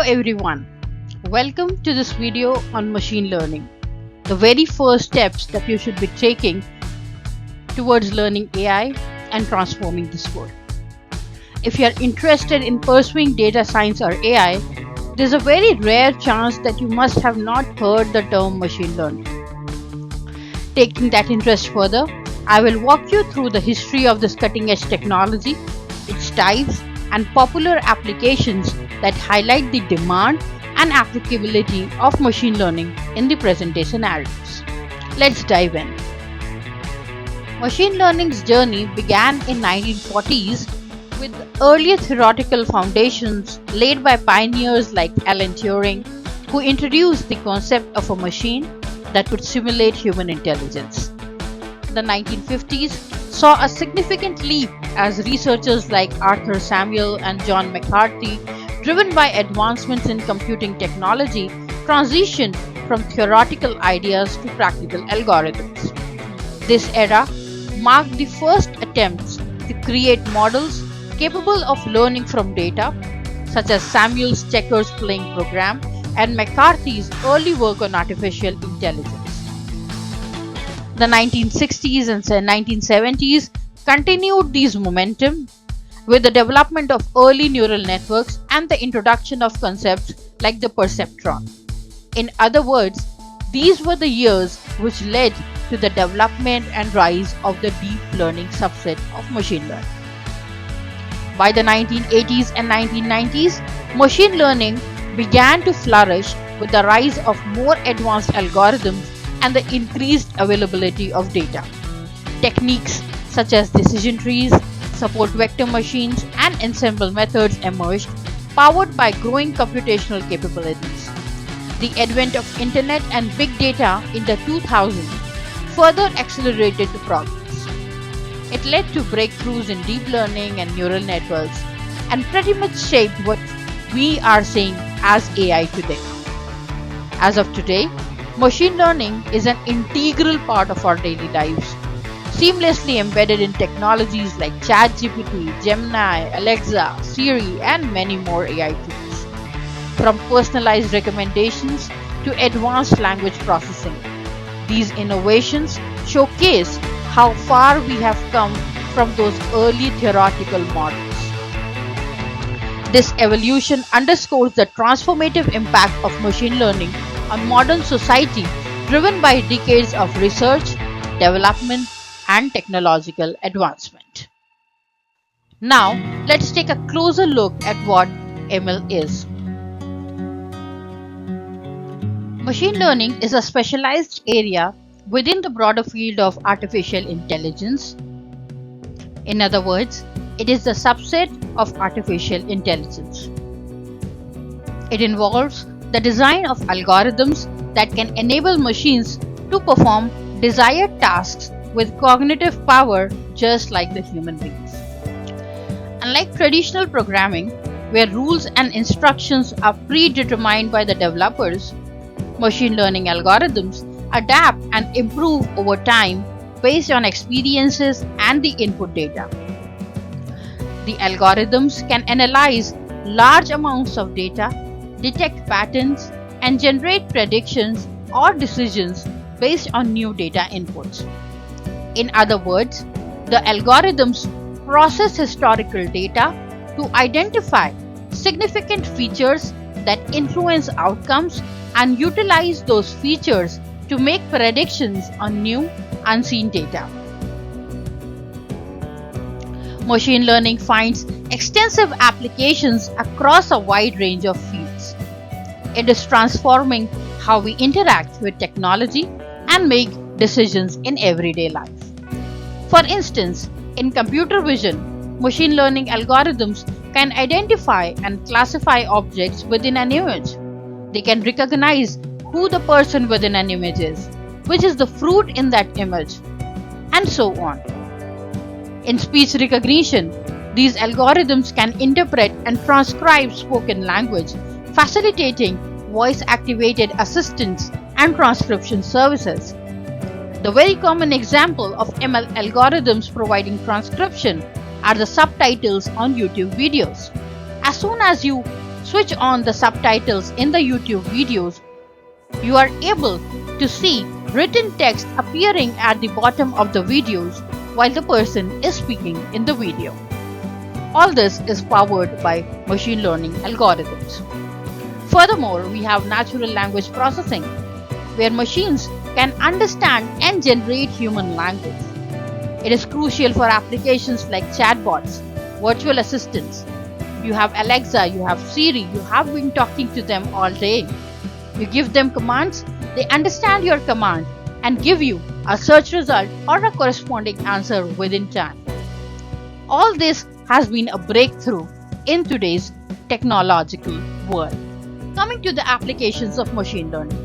everyone, welcome to this video on machine learning, the very first steps that you should be taking towards learning AI and transforming this world. If you are interested in pursuing data science or AI, there's a very rare chance that you must have not heard the term machine learning. Taking that interest further, I will walk you through the history of this cutting-edge technology, its types, and popular applications that highlight the demand and applicability of machine learning in the present-day scenarios. Let's dive in. Machine learning's journey began in 1940s with early theoretical foundations laid by pioneers like Alan Turing, who introduced the concept of a machine that could simulate human intelligence. The 1950s saw a significant leap as researchers like Arthur Samuel and John McCarthy, driven by advancements in computing technology, transitioned from theoretical ideas to practical algorithms. This era marked the first attempts to create models capable of learning from data, such as Samuel's checkers playing program and McCarthy's early work on artificial intelligence. The 1960s and 1970s continued this momentum with the development of early neural networks and the introduction of concepts like the perceptron. In other words, these were the years which led to the development and rise of the deep learning subset of machine learning. By the 1980s and 1990s, machine learning began to flourish with the rise of more advanced algorithms and the increased availability of data. Techniques such as decision trees, support vector machines, and ensemble methods emerged, powered by growing computational capabilities. The advent of internet and big data in the 2000s further accelerated the progress. It led to breakthroughs in deep learning and neural networks and pretty much shaped what we are seeing as AI today. As of today, machine learning is an integral part of our daily lives, seamlessly embedded in technologies like ChatGPT, Gemini, Alexa, Siri, and many more AI tools. From personalized recommendations to advanced language processing, these innovations showcase how far we have come from those early theoretical models. This evolution underscores the transformative impact of machine learning on modern society, driven by decades of research, development, and technological advancement. Now, let's take a closer look at what ML is. Machine learning is a specialized area within the broader field of artificial intelligence. In other words, it is the subset of artificial intelligence. It involves the design of algorithms that can enable machines to perform desired tasks with cognitive power just like the human beings. Unlike traditional programming, where rules and instructions are predetermined by the developers, machine learning algorithms adapt and improve over time based on experiences and the input data. The algorithms can analyze large amounts of data, detect patterns, and generate predictions or decisions based on new data inputs. In other words, the algorithms process historical data to identify significant features that influence outcomes and utilize those features to make predictions on new, unseen data. Machine learning finds extensive applications across a wide range of fields. It is transforming how we interact with technology and make decisions in everyday life. For instance, in computer vision, machine learning algorithms can identify and classify objects within an image. They can recognize who the person within an image is, which is the fruit in that image, and so on. In speech recognition, these algorithms can interpret and transcribe spoken language, facilitating voice-activated assistance and transcription services. The very common example of ML algorithms providing transcription are the subtitles on YouTube videos. As soon as you switch on the subtitles in the YouTube videos, you are able to see written text appearing at the bottom of the videos while the person is speaking in the video. All this is powered by machine learning algorithms. Furthermore, we have natural language processing, where machines can understand and generate human language. It is crucial for applications like chatbots, virtual assistants. You have Alexa, you have Siri, you have been talking to them all day. You give them commands, they understand your command and give you a search result or a corresponding answer within time. All this has been a breakthrough in today's technological world. Coming to the applications of machine learning.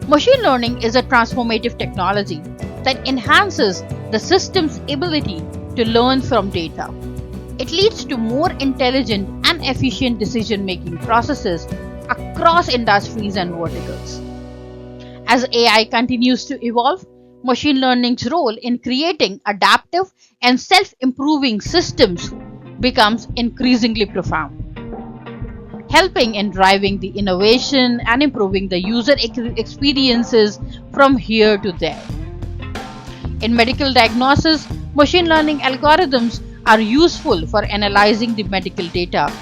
Machine learning is a transformative technology that enhances the system's ability to learn from data. It leads to more intelligent and efficient decision-making processes across industries and verticals. As AI continues to evolve, machine learning's role in creating adaptive and self-improving systems becomes increasingly profound, helping in driving the innovation and improving the user experiences from here to there. In medical diagnosis, machine learning algorithms are useful for analyzing the medical data.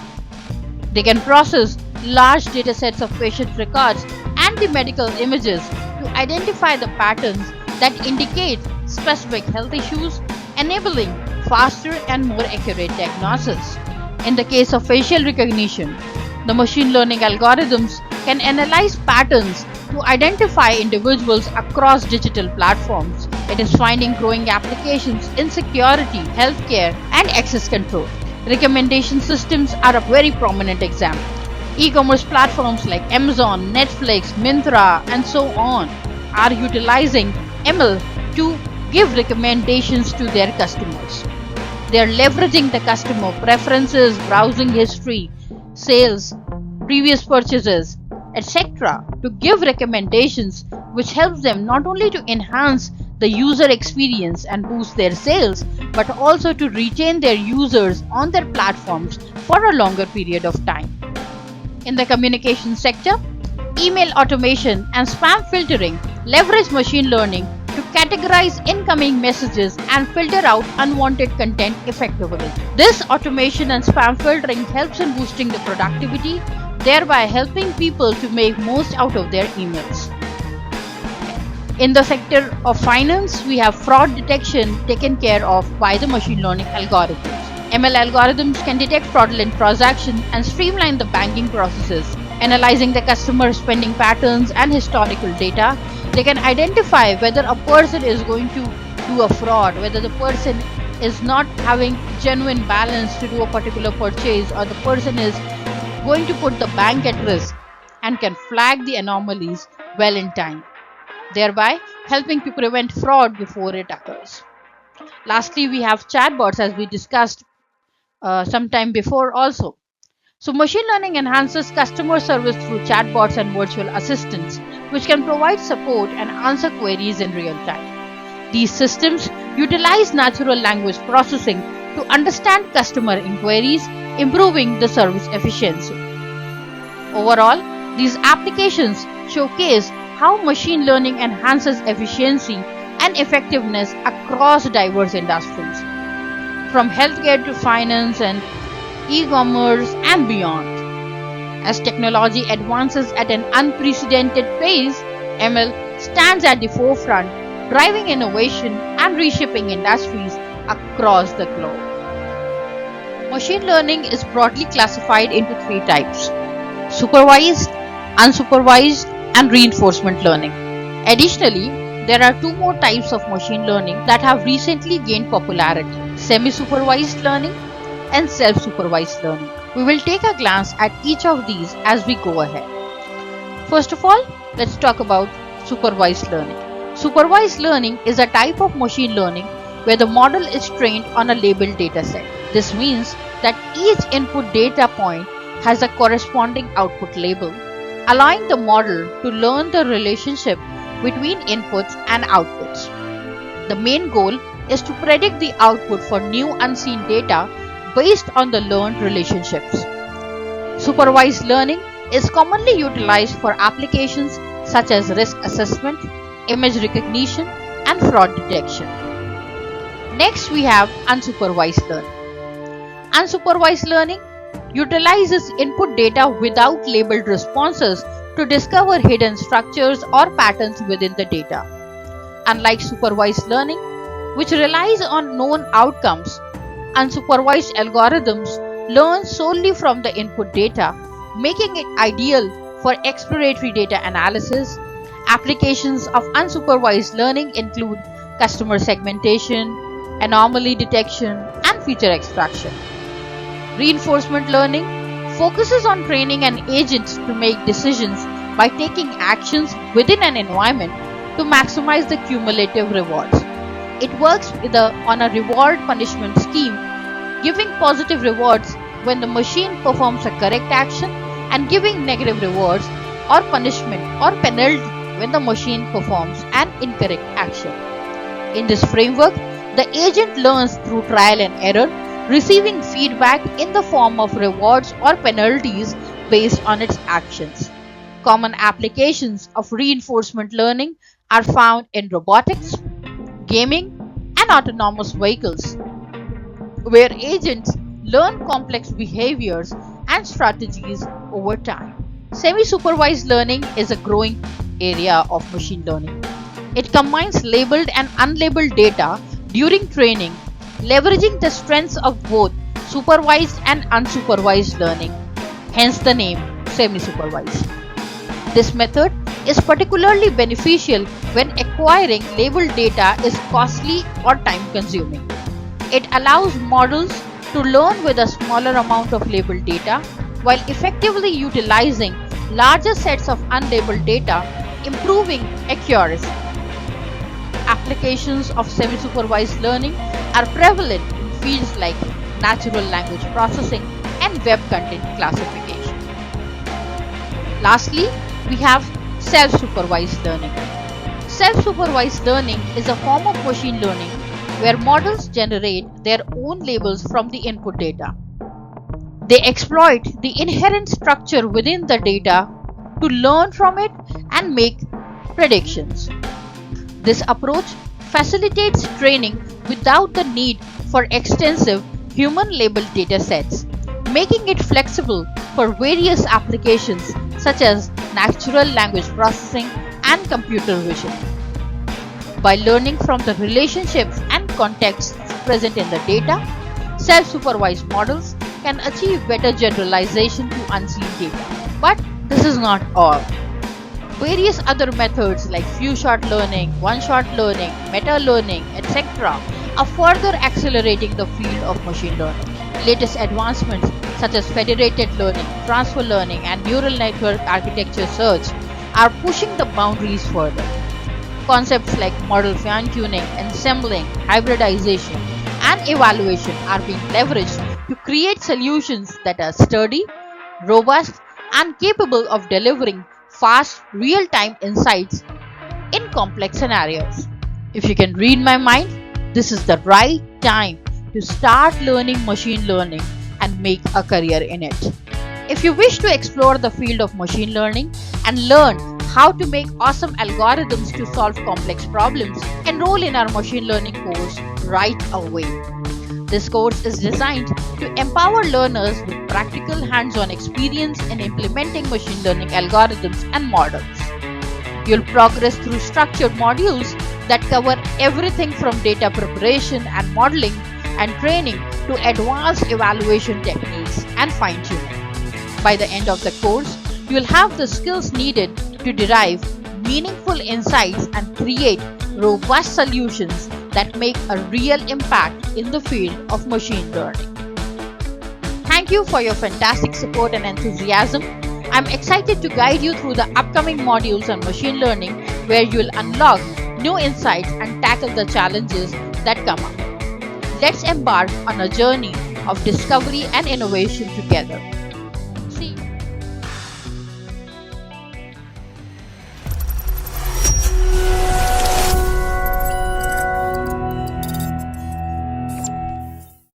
They can process large data sets of patient records and the medical images to identify the patterns that indicate specific health issues, enabling faster and more accurate diagnosis. In the case of facial recognition, the machine learning algorithms can analyze patterns to identify individuals across digital platforms. It is finding growing applications in security, healthcare, and access control. Recommendation systems are a very prominent example. E-commerce platforms like Amazon, Netflix, Myntra, and so on are utilizing ML to give recommendations to their customers. They are leveraging the customer preferences, browsing history, sales, previous purchases, etc. to give recommendations which helps them not only to enhance the user experience and boost their sales, but also to retain their users on their platforms for a longer period of time. In the communication sector, email automation and spam filtering leverage machine learning to categorize incoming messages and filter out unwanted content effectively. This automation and spam filtering helps in boosting the productivity, thereby helping people to make most out of their emails. In the sector of finance, we have fraud detection taken care of by the machine learning algorithms. ML algorithms can detect fraudulent transactions and streamline the banking processes. Analyzing the customer spending patterns and historical data, they can identify whether a person is going to do a fraud, whether the person is not having genuine balance to do a particular purchase, or the person is going to put the bank at risk, and can flag the anomalies well in time, thereby helping to prevent fraud before it occurs. Lastly, we have chatbots, as we discussed some time before also. So machine learning enhances customer service through chatbots and virtual assistants, which can provide support and answer queries in real time. These systems utilize natural language processing to understand customer inquiries, improving the service efficiency. Overall, these applications showcase how machine learning enhances efficiency and effectiveness across diverse industries, from healthcare to finance and e-commerce and beyond. As technology advances at an unprecedented pace, ML stands at the forefront, driving innovation and reshaping industries across the globe. Machine learning is broadly classified into three types: supervised, unsupervised, and reinforcement learning. Additionally, there are two more types of machine learning that have recently gained popularity: semi-supervised learning and self-supervised learning. We will take a glance at each of these as we go ahead. First of all, let's talk about supervised learning. Supervised learning is a type of machine learning where the model is trained on a labeled data set. This means that each input data point has a corresponding output label, allowing the model to learn the relationship between inputs and outputs. The main goal is to predict the output for new unseen data based on the learned relationships. Supervised learning is commonly utilized for applications such as risk assessment, image recognition, and fraud detection. Next, we have unsupervised learning. Unsupervised learning utilizes input data without labeled responses to discover hidden structures or patterns within the data. Unlike supervised learning, which relies on known outcomes, unsupervised algorithms learn solely from the input data, making it ideal for exploratory data analysis. Applications of unsupervised learning include customer segmentation, anomaly detection, and feature extraction. Reinforcement learning focuses on training an agent to make decisions by taking actions within an environment to maximize the cumulative rewards. It works on a reward-punishment scheme, giving positive rewards when the machine performs a correct action and giving negative rewards or punishment or penalty when the machine performs an incorrect action. In this framework, the agent learns through trial and error, receiving feedback in the form of rewards or penalties based on its actions. Common applications of reinforcement learning are found in robotics, gaming, and autonomous vehicles, where agents learn complex behaviors and strategies over time. Semi-supervised learning is a growing area of machine learning. It combines labeled and unlabeled data during training, leveraging the strengths of both supervised and unsupervised learning, hence the name semi-supervised. This method is particularly beneficial when acquiring labeled data is costly or time-consuming. It allows models to learn with a smaller amount of labeled data while effectively utilizing larger sets of unlabeled data, improving accuracy. Applications of semi-supervised learning are prevalent in fields like natural language processing and web content classification. Lastly, we have self-supervised learning. Self-supervised learning is a form of machine learning where models generate their own labels from the input data. They exploit the inherent structure within the data to learn from it and make predictions. This approach facilitates training without the need for extensive human-labeled data sets, making it flexible for various applications such as natural language processing and computer vision. By learning from the relationships and contexts present in the data, self-supervised models can achieve better generalization to unseen data. But this is not all. Various other methods like few-shot learning, one-shot learning, meta-learning, etc. are further accelerating the field of machine learning. Latest advancements such as federated learning, transfer learning, and neural network architecture search are pushing the boundaries further. Concepts like model fine-tuning, assembling, hybridization, and evaluation are being leveraged to create solutions that are sturdy, robust, and capable of delivering fast, real-time insights in complex scenarios. If you can read my mind, this is the right time to start learning machine learning and make a career in it. If you wish to explore the field of machine learning and learn how to make awesome algorithms to solve complex problems, enroll in our machine learning course right away. This course is designed to empower learners with practical hands-on experience in implementing machine learning algorithms and models. You'll progress through structured modules that cover everything from data preparation and modeling and training to advanced evaluation techniques and fine-tuning. By the end of the course, you'll have the skills needed to derive meaningful insights and create robust solutions that make a real impact in the field of machine learning. Thank you for your fantastic support and enthusiasm. I'm excited to guide you through the upcoming modules on machine learning where you'll unlock new insights and tackle the challenges that come up. Let's embark on a journey of discovery and innovation together.